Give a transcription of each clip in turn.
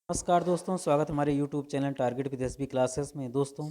नमस्कार दोस्तों, स्वागत हमारे YouTube channel target with SB classes में। दोस्तों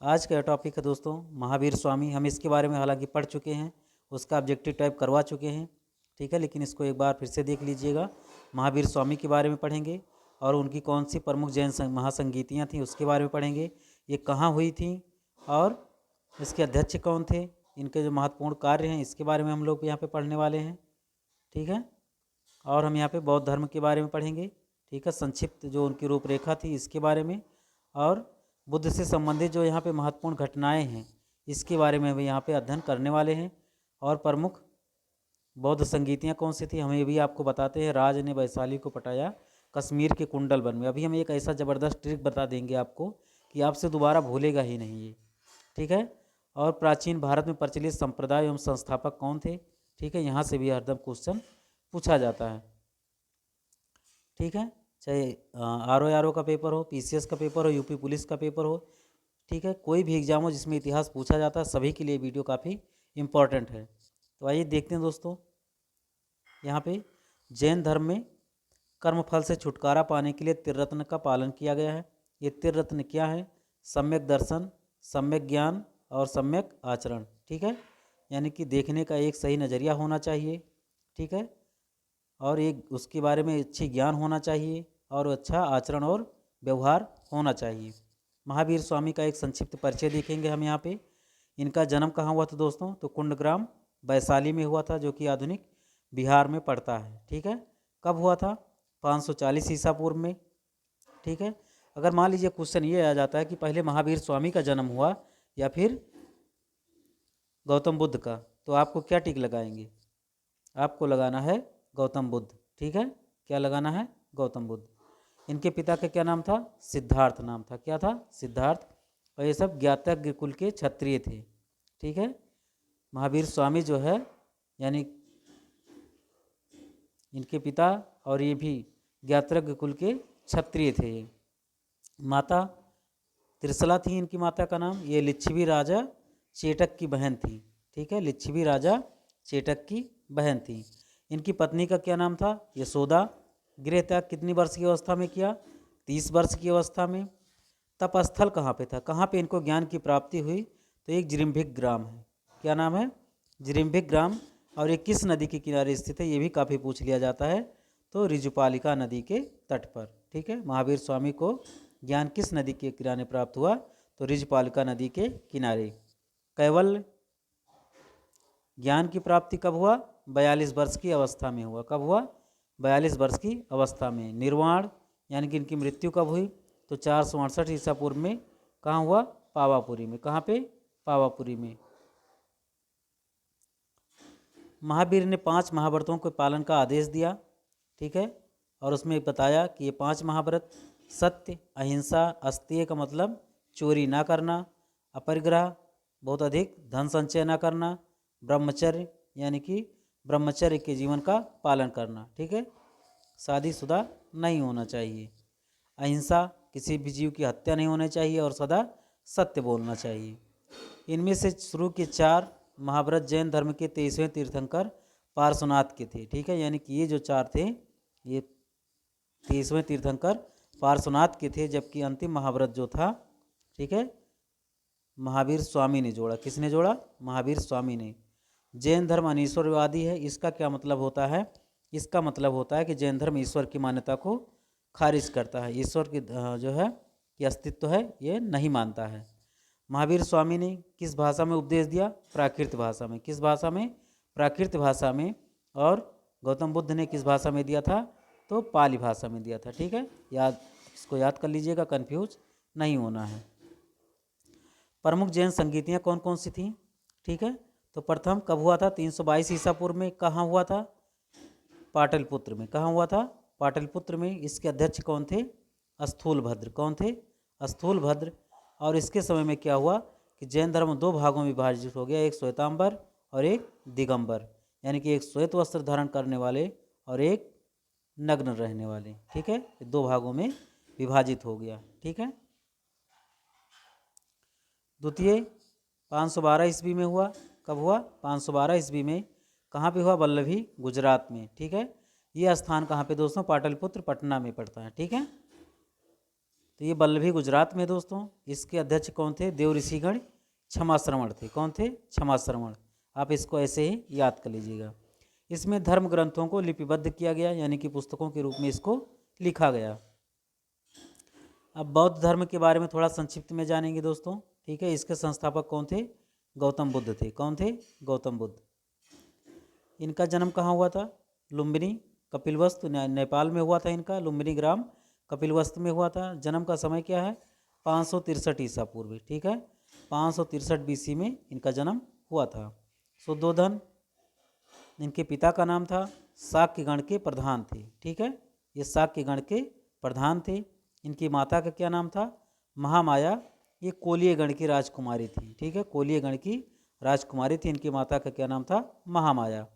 आज का टॉपिक है दोस्तों महावीर स्वामी। हम इसके बारे में हालांकि पढ़ चुके हैं, उसका ऑब्जेक्टिव टाइप करवा चुके हैं, ठीक है, लेकिन इसको एक बार फिर से देख लीजिएगा। महावीर स्वामी के बारे में पढ़ेंगे और उनकी कौन सी प्रमुख जैन महासंगीतियाँ थीं उसके बारे में पढ़ेंगे, ये कहाँ हुई थी और इसके अध्यक्ष कौन थे, इनके जो महत्वपूर्ण कार्य हैं इसके बारे में हम लोग यहाँ पर पढ़ने वाले हैं, ठीक है। और हम यहाँ पे बौद्ध धर्म के बारे में पढ़ेंगे, ठीक है, संक्षिप्त जो उनकी रूपरेखा थी इसके बारे में, और बुद्ध से संबंधित जो यहाँ पे महत्वपूर्ण घटनाएं हैं इसके बारे में हम यहाँ पे अध्ययन करने वाले हैं। और प्रमुख बौद्ध संगीतियाँ कौन सी थी हमें ये भी आपको बताते हैं। राज ने वैशाली को पटाया कश्मीर के कुंडल वन में। अभी हम एक ऐसा ज़बरदस्त ट्रिक बता देंगे आपको कि आपसे दोबारा भूलेगा ही नहीं ये, ठीक है। और प्राचीन भारत में प्रचलित संप्रदाय एवं संस्थापक कौन थे, ठीक है, यहाँ से भी हरदम क्वेश्चन पूछा जाता है, ठीक है। चाहे आर ओ का पेपर हो, पीसीएस का पेपर हो, यूपी पुलिस का पेपर हो, ठीक है, कोई भी एग्जाम हो जिसमें इतिहास पूछा जाता है, सभी के लिए वीडियो काफ़ी इम्पोर्टेंट है। तो आइए देखते हैं दोस्तों, यहाँ पे जैन धर्म में कर्मफल से छुटकारा पाने के लिए त्रिरत्न का पालन किया गया है। ये त्रिरत्न क्या है? सम्यक दर्शन, सम्यक ज्ञान और सम्यक आचरण, ठीक है। यानी कि देखने का एक सही नज़रिया होना चाहिए, ठीक है, और एक उसके बारे में अच्छी ज्ञान होना चाहिए और अच्छा आचरण और व्यवहार होना चाहिए। महावीर स्वामी का एक संक्षिप्त परिचय देखेंगे हम यहाँ पे। इनका जन्म कहाँ हुआ था दोस्तों? तो कुंडग्राम वैशाली में हुआ था, जो कि आधुनिक बिहार में पड़ता है, ठीक है। कब हुआ था? 540 ईसा पूर्व में, ठीक है। अगर मान लीजिए क्वेश्चन ये आ जाता है कि पहले महावीर स्वामी का जन्म हुआ या फिर गौतम बुद्ध का, तो आपको क्या टिक लगाएंगे? आपको लगाना है गौतम बुद्ध, ठीक है। क्या लगाना है? गौतम बुद्ध। इनके पिता का क्या नाम था? सिद्धार्थ नाम था। क्या था? सिद्धार्थ। और ये सब ज्ञातज्ञ कुल के क्षत्रिय थे, ठीक है। महावीर स्वामी जो है यानी इनके पिता और ये भी ज्ञातज्ञ कुल के क्षत्रिय थे। माता त्रिशला थी इनकी माता का नाम। ये लिच्छवी राजा चेटक की बहन थी, ठीक है, लिच्छवी राजा चेटक की बहन थी। इनकी पत्नी का क्या नाम था? यशोदा। गृह त्याग कितनी वर्ष की अवस्था में किया? 30 वर्ष की अवस्था में। तपस्थल कहाँ पे था? कहाँ पे इनको ज्ञान की प्राप्ति हुई? तो एक जिरिम्भिक ग्राम है। क्या नाम है? जिरिम्भिक ग्राम। और ये किस नदी के किनारे स्थित है? ये भी काफ़ी पूछ लिया जाता है। तो ऋजुपालिका नदी के तट पर, ठीक है। महावीर स्वामी को ज्ञान किस नदी के किनारे प्राप्त हुआ? तो ऋजुपालिका नदी के किनारे। कैवल्य ज्ञान की प्राप्ति कब हुआ? 42 वर्ष की अवस्था में हुआ। कब हुआ? 42 वर्ष की अवस्था में। निर्वाण यानी कि इनकी मृत्यु कब हुई? तो 468 ईसा पूर्व में। कहाँ हुआ? पावापुरी में। कहाँ पे? पावापुरी में। महावीर ने 5 महाव्रतों के पालन का आदेश दिया, ठीक है, और उसमें बताया कि ये 5 महाव्रत सत्य, अहिंसा, अस्तेय का मतलब चोरी ना करना, अपरिग्रह बहुत अधिक, धन संचय ना करना, ब्रह्मचर्य यानी कि ब्रह्मचर्य के जीवन का पालन करना, ठीक है, शादीशुदा नहीं होना चाहिए, अहिंसा किसी भी जीव की हत्या नहीं होनी चाहिए और सदा सत्य बोलना चाहिए। इनमें से शुरू के 4 महाव्रत जैन धर्म के 23वें तीर्थंकर पार्श्वनाथ के थे, ठीक है, यानी कि ये जो 4 थे ये 23वें तीर्थंकर पार्श्वनाथ के थे, जबकि अंतिम महाव्रत जो था, ठीक है, महावीर स्वामी ने जोड़ा। किसने जोड़ा? महावीर स्वामी ने। जैन धर्म अनीश्वरवादी है। इसका क्या मतलब होता है? इसका मतलब होता है कि जैन धर्म ईश्वर की मान्यता को खारिज करता है, ईश्वर की जो है कि अस्तित्व है ये नहीं मानता है। महावीर स्वामी ने किस भाषा में उपदेश दिया? प्राकृत भाषा में। किस भाषा में? प्राकृत भाषा में। और गौतम बुद्ध ने किस भाषा में दिया था? तो पाली भाषा में दिया था, ठीक है। इसको याद कर लीजिएगा, कन्फ्यूज नहीं होना है। प्रमुख जैन संगीतियाँ कौन कौन सी थीं, ठीक है। तो प्रथम कब हुआ था? 322 ईसा पूर्व में। कहाँ हुआ था? पाटलिपुत्र में। कहाँ हुआ था? पाटलिपुत्र में। इसके अध्यक्ष कौन थे? स्थूलभद्र। कौन थे? स्थूलभद्र। और इसके समय में क्या हुआ कि जैन धर्म 2 भागों में विभाजित हो गया, एक श्वेतांबर और एक दिगंबर, यानी कि एक श्वेत वस्त्र धारण करने वाले और एक नग्न रहने वाले, ठीक है, 2 भागों में विभाजित हो गया, ठीक है। द्वितीय 512 ईस्वी में हुआ। कब हुआ? 512 ईस्वी में। कहाँ पे हुआ? वल्लभी, गुजरात में, ठीक है। ये स्थान कहाँ पे दोस्तों? पाटलिपुत्र, पटना में पड़ता है, ठीक है। तो ये वल्लभी गुजरात में दोस्तों। इसके अध्यक्ष कौन थे? देव ऋषिगण क्षमाश्रमण थे। कौन थे? क्षमाश्रमण। आप इसको ऐसे ही याद कर लीजिएगा। इसमें धर्म ग्रंथों को लिपिबद्ध किया गया, यानी कि पुस्तकों के रूप में इसको लिखा गया। अब बौद्ध धर्म के बारे में थोड़ा संक्षिप्त में जानेंगे दोस्तों, ठीक है। इसके संस्थापक कौन थे? गौतम बुद्ध थे। कौन थे? गौतम बुद्ध। इनका जन्म कहाँ हुआ था? लुम्बिनी कपिलवस्तु नेपाल में हुआ था इनका। लुम्बिनी ग्राम कपिलवस्तु में हुआ था। जन्म का समय क्या है? 563 ईसा पूर्व, ठीक है। 563 बीसी में इनका जन्म हुआ था। शुद्धोधन इनके पिता का नाम था। शाक्य गण के प्रधान थे, ठीक है। ये शाक्य गण के प्रधान थे। इनकी माता का क्या नाम था? महामाया। ये कोलीय गण की राजकुमारी थी, ठीक है। कोलीय गण की राजकुमारी थी। इनकी माता का क्या नाम था? महामाया।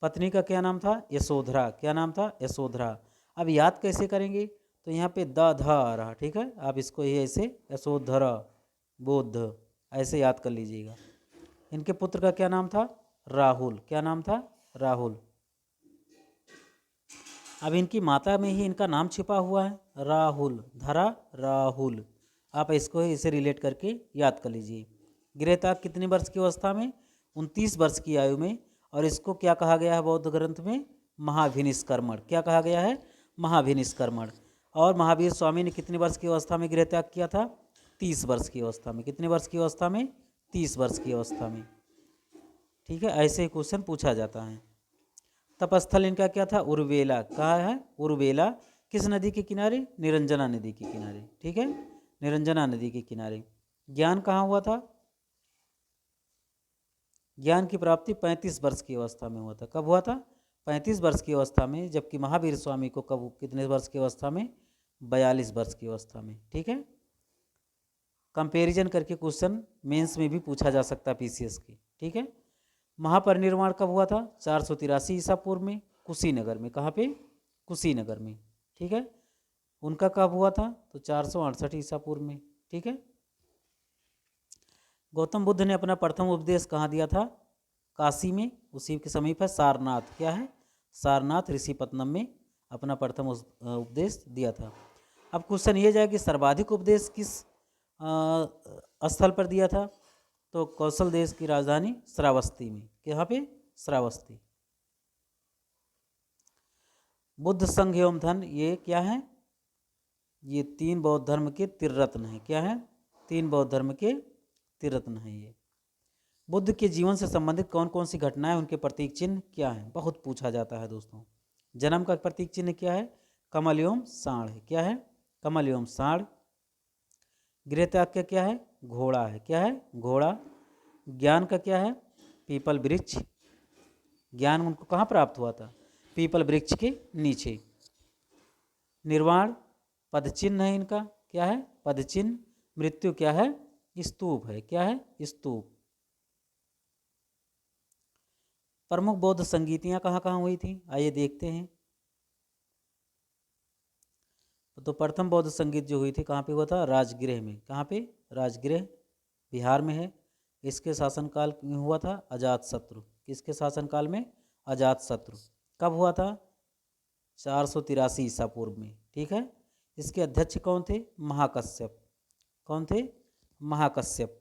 पत्नी का क्या नाम था? यशोधरा। क्या नाम था? यशोधरा। अब याद कैसे करेंगे? तो यहाँ पे द ध आ रहा, ठीक है। आप इसको ये ऐसे यशोधरा बोध ऐसे याद कर लीजिएगा। इनके पुत्र का क्या नाम था? राहुल। क्या नाम था? राहुल। अब इनकी माता में ही इनका नाम छिपा हुआ है, राहुल। धरा राहुल। आप इसको इसे रिलेट करके याद कर लीजिए। गृहत्याग कितने वर्ष की अवस्था में? 29 वर्ष की आयु में। और इसको क्या कहा गया है बौद्ध ग्रंथ में? महाभिनिष्क्रमण। क्या कहा गया है? महाभिनिष्क्रमण। और महावीर स्वामी ने कितने वर्ष की अवस्था में गृहत्याग किया था? 30 वर्ष की अवस्था में। कितने वर्ष की अवस्था में? 30 वर्ष की अवस्था में, ठीक है। ऐसे ही क्वेश्चन पूछा जाता है। तपस्थल इनका क्या था? उर्वेला। कहाँ है? उर्वेला। किस नदी के किनारे? निरंजना नदी के किनारे, ठीक है। निरंजना नदी के किनारे। ज्ञान कहाँ हुआ था? ज्ञान की प्राप्ति 35 वर्ष की अवस्था में हुआ था। कब हुआ था? 35 वर्ष की अवस्था में। जबकि महावीर स्वामी को कब, कितने वर्ष की अवस्था में? 42 वर्ष की अवस्था में, ठीक है। कंपैरिजन करके क्वेश्चन मेंस में भी पूछा जा सकता है पीसीएस की, ठीक है। महापरिनिर्वाण कब हुआ था? 483 ईसा पूर्व में, कुशीनगर में। कहाँ पे? कुशीनगर में, ठीक है। उनका कब हुआ था? तो 468 ईसा पूर्व में, ठीक है। गौतम बुद्ध ने अपना प्रथम उपदेश कहाँ दिया था? काशी में। उसी के समीप है सारनाथ। क्या है? सारनाथ ऋषिपत्नम में अपना प्रथम उपदेश दिया था। अब क्वेश्चन ये जाए कि सर्वाधिक उपदेश किस स्थल पर दिया था? तो कौशल देश की राजधानी श्रावस्ती में। यहाँ पे? श्रावस्ती। बुद्ध संघ एवं धन ये क्या है? ये 3 बौद्ध धर्म के त्रिरत्न है। क्या है? 3 बौद्ध धर्म के त्रिरत्न है ये। बुद्ध के जीवन से संबंधित कौन कौन सी घटनाएं, उनके प्रतीक चिन्ह क्या है? बहुत पूछा जाता है दोस्तों। जन्म का प्रतीक चिन्ह क्या है? कमल एवं साढ़ है। क्या है? कमल एवं साढ़। गृहत्याग का क्या है? घोड़ा है। क्या है? घोड़ा। ज्ञान का क्या है? पीपल वृक्ष। ज्ञान उनको कहाँ प्राप्त हुआ था? पीपल वृक्ष के नीचे। निर्वाण पदचिन्ह है इनका। क्या है? पदचिन्ह। मृत्यु क्या है? स्तूप है। क्या है? स्तूप। प्रमुख बौद्ध संगीतियाँ कहाँ कहाँ हुई थी? आइए देखते हैं। तो प्रथम बौद्ध संगीत जो हुई थी कहाँ पे हुआ था? राजगृह में। कहाँ पे? राजगृह बिहार में है। इसके शासनकाल में हुआ था अजातशत्रु। किसके शासनकाल में? अजातशत्रु। कब हुआ था? 483 ईसा पूर्व में, ठीक है। इसके अध्यक्ष कौन थे? महाकश्यप। कौन थे? महाकश्यप।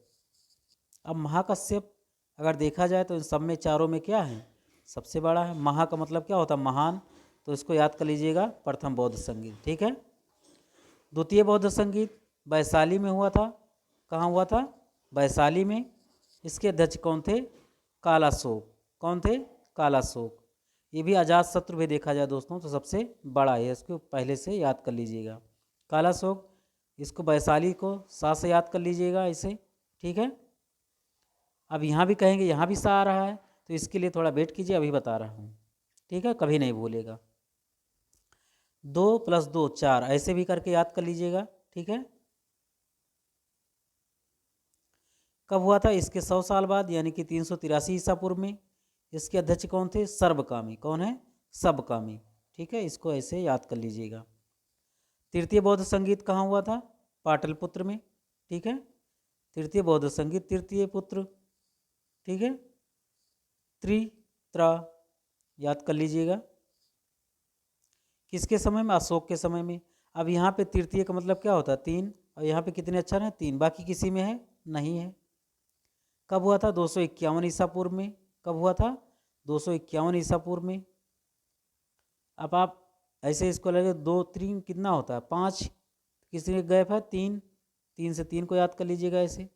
अब महाकश्यप अगर देखा जाए तो इन सब में चारों में क्या है? सबसे बड़ा है। महा का मतलब क्या होता है? महान। तो इसको याद कर लीजिएगा, प्रथम बौद्ध संगीत, ठीक है। द्वितीय बौद्ध संगीत वैशाली में हुआ था। कहाँ हुआ था? वैशाली में। इसके अध्यक्ष कौन थे? कालाशोक। कौन थे? कालाशोक। ये भी अजातशत्रु भी देखा जाए दोस्तों तो सबसे बड़ा है, इसको पहले से याद कर लीजिएगा। कालाशोक। इसको वैशाली को सा से याद कर लीजिएगा इसे, ठीक है। अब यहाँ भी कहेंगे, यहाँ भी सा आ रहा है तो इसके लिए थोड़ा वेट कीजिए, अभी बता रहा हूँ, ठीक है। कभी नहीं भूलेगा। 2 + 2 4 ऐसे भी करके याद कर लीजिएगा, ठीक है। कब हुआ था? इसके 100 साल बाद, यानी कि 383 ईसा पूर्व में। इसके अध्यक्ष कौन थे? सर्वकामी। कौन है? सबकामी, ठीक है। इसको ऐसे याद कर लीजिएगा। तृतीय बौद्ध संगीत कहाँ हुआ था? पाटलिपुत्र में, ठीक है। तृतीय बौद्ध संगीत, तृतीय पुत्र, ठीक है। त्रित्रा याद कर लीजिएगा। किसके समय में? अशोक के समय में। अब यहाँ पे तृतीय का मतलब क्या होता है? 3। और यहाँ पे कितने अक्षर हैं? 3। बाकी किसी में है? नहीं है। कब हुआ था? 251 ईसा पूर्व में। कब हुआ था? 251 ईसा पूर्व में। अब आप ऐसे इसको लगे 2 3 कितना होता है? 5। किसी में गैप है? 3। 3 से 3 को याद कर लीजिएगा ऐसे।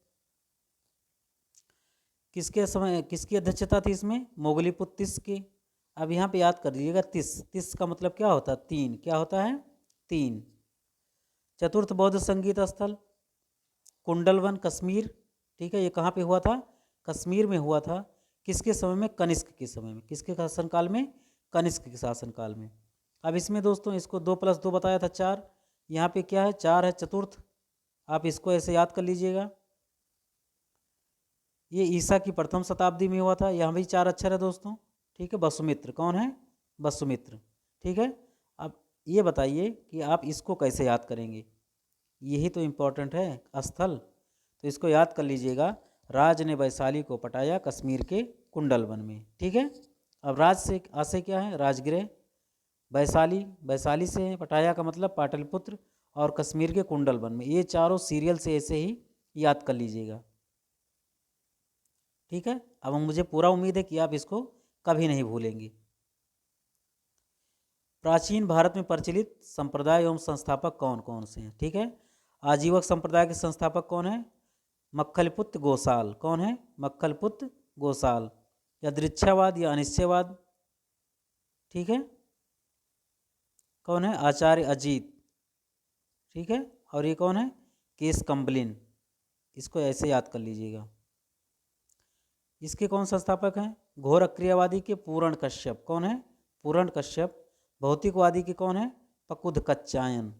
किसके समय किसकी अध्यक्षता थी इसमें? मोगलीपुत्र तीस की। अब यहाँ पे याद कर लीजिएगा 30। 30 का मतलब क्या होता है? 3। क्या होता है? 3। चतुर्थ बौद्ध संगीत स्थल कुंडलवन कश्मीर। ठीक है, ये कहाँ पे हुआ था? कश्मीर में हुआ था। किसके समय में? कनिष्क के समय में। किसके शासनकाल में? कनिष्क के शासनकाल में। अब इसमें दोस्तों इसको 2 + 2 बताया था 4। यहाँ पे क्या है? 4 है चतुर्थ। आप इसको ऐसे याद कर लीजिएगा। ये ईसा की प्रथम शताब्दी में हुआ था। यहाँ भी 4 अक्षर है दोस्तों। ठीक है, वसुमित्र। कौन है? वसुमित्र। ठीक है, अब ये बताइए कि आप इसको कैसे याद करेंगे? यही तो इम्पोर्टेंट है स्थल। तो इसको याद कर लीजिएगा। राज ने वैशाली को पटाया कश्मीर के कुंडलवन में। ठीक है, अब राज से आशय क्या है? राजगृह। वैशाली, वैशाली से पटाया का मतलब पाटलिपुत्र, और कश्मीर के कुंडलवन में। ये चारों सीरियल से ऐसे ही याद कर लीजिएगा। ठीक है, अब मुझे पूरा उम्मीद है कि आप इसको कभी नहीं भूलेंगे। प्राचीन भारत में प्रचलित संप्रदाय एवं संस्थापक कौन कौन से हैं? ठीक है, आजीवक संप्रदाय के संस्थापक कौन है? मक्खलपुत्र गोसाल। कौन है? मक्खलपुत्र गोसाल। यदृच्छावाद या अनिश्चयवाद? ठीक है, कौन है? आचार्य अजीत। ठीक है, और ये कौन है? केस कंबलिन। इसको ऐसे याद कर लीजिएगा। इसके कौन संस्थापक हैं? घोर अक्रियावादी के पूर्ण कश्यप। कौन है? पूर्ण कश्यप। भौतिकवादी के कौन है? पकुद कच्चायन।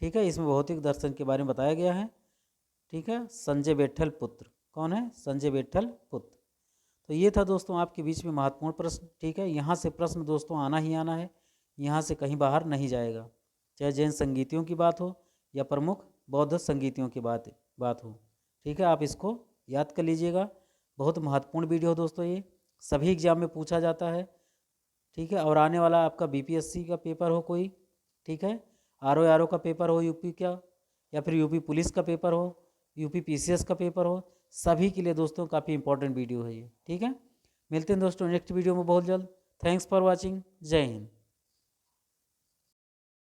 ठीक है, इसमें भौतिक दर्शन के बारे में बताया गया है। ठीक है, संजय बेठल पुत्र। कौन है? संजय बेठल पुत्र। तो ये था दोस्तों आपके बीच में महत्वपूर्ण प्रश्न। ठीक है, यहाँ से प्रश्न दोस्तों आना ही आना है, यहाँ से कहीं बाहर नहीं जाएगा। चाहे जैन संगीतियों की बात हो या प्रमुख बौद्ध संगीतियों की बात हो। ठीक है, आप इसको याद कर लीजिएगा। बहुत महत्वपूर्ण वीडियो दोस्तों, ये सभी एग्जाम में पूछा जाता है। ठीक है, और आने वाला आपका बीपीएससी का पेपर हो कोई, ठीक है, आरओ का पेपर हो यूपी का, या फिर यूपी पुलिस का पेपर हो, यूपी पीसीएस का पेपर हो, सभी के लिए दोस्तों काफ़ी इंपॉर्टेंट वीडियो है ये। ठीक है, मिलते हैं दोस्तों नेक्स्ट वीडियो में बहुत जल्द। Thanks for watching. जय हिंद।